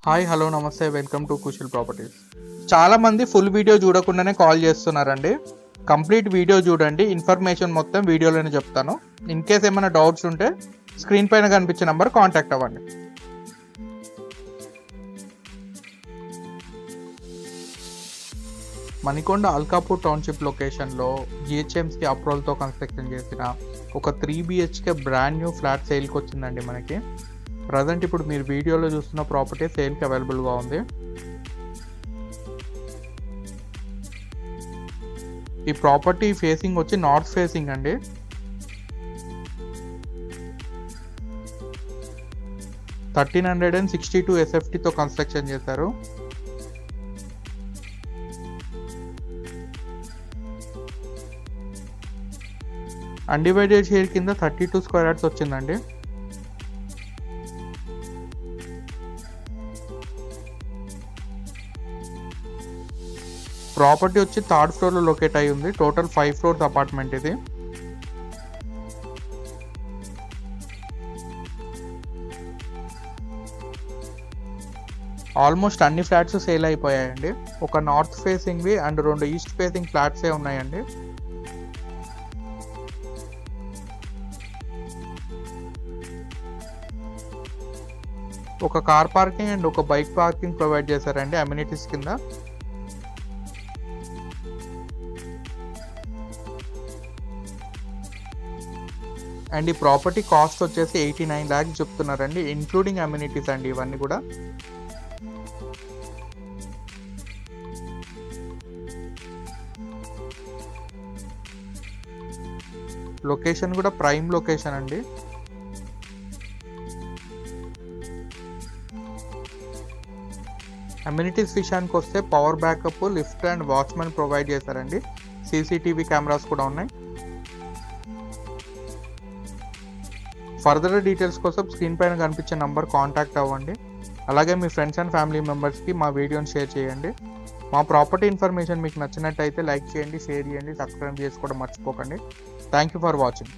Hi hello నమస్తే welcome to Kushal properties. చాలామంది full video చూడకుండానే కాల్ చేస్తున్నారండి. కంప్లీట్ వీడియో చూడండి, ఇన్ఫర్మేషన్ మొత్తం వీడియోలోనే చెప్తాను. ఇన్ కేస్ ఏమైనా డౌట్స్ ఉంటే స్క్రీన్ పైన కనిపించే నెంబర్ కాంటాక్ట్ అవ్వండి. మణికొండ అల్కాపూర్ టౌన్షిప్ లొకేషన్లో జిహెచ్ఎంసీ అప్రూవల్తో కన్స్ట్రక్షన్ చేసిన ఒక 3 BHK బ్రాండ్ న్యూ ఫ్లాట్ సేల్కి వచ్చిందండి మనకి. ప్రజెంట్ ఇప్పుడు మీరు వీడియోలో చూస్తున్న ప్రాపర్టీ సేల్కి అవైలబుల్గా ఉంది. ఈ ప్రాపర్టీ ఫేసింగ్ వచ్చి నార్త్ ఫేసింగ్ అండి. $1,362 SFTతో కన్స్ట్రక్షన్ చేశారు. అన్డివైడెడ్ షేర్ కింద 32 స్క్వేర్ యార్డ్స్ వచ్చిందండి. ప్రాపర్టీ వచ్చి 3rd ఫ్లోర్లో లొకేట్ అయి ఉంది. టోటల్ 5 ఫ్లోర్స్ అపార్ట్మెంట్ ఇది. ఆల్మోస్ట్ అన్ని ఫ్లాట్స్ సేల్ అయిపోయాయండి. ఒక నార్త్ ఫేసింగ్వి అండ్ 2 ఈస్ట్ ఫేసింగ్ ఫ్లాట్సే ఉన్నాయండి. ఒక కార్ పార్కింగ్ అండ్ ఒక బైక్ పార్కింగ్ ప్రొవైడ్ చేశారండి అమ్యూనిటీస్ కింద. అండ్ ఈ ప్రాపర్టీ కాస్ట్ వచ్చేసి 89 lakhs చెప్తున్నారండి, ఇంక్లూడింగ్ అమ్యూనిటీస్ అండి ఇవన్నీ కూడా. లొకేషన్ కూడా ప్రైమ్ లొకేషన్ అండి. అమ్యూనిటీస్ విషయానికి వస్తే power backup, lift and watchmen provide చేశారండి. CCTV కెమెరాస్ కూడా ఉన్నాయి. ఫర్దర్ డీటెయిల్స్ కోసం స్క్రీన్ పైన కనిపించే నంబర్ కాంటాక్ట్ అవ్వండి. అలాగే మీ ఫ్రెండ్స్ అండ్ ఫ్యామిలీ మెంబర్స్కి మా వీడియోని షేర్ చేయండి. మా ప్రాపర్టీ ఇన్ఫర్మేషన్ మీకు నచ్చినట్టయితే లైక్ చేయండి, షేర్ చేయండి, సబ్స్క్రైబ్ చేసుకోవడం మర్చిపోకండి. Thank you for watching.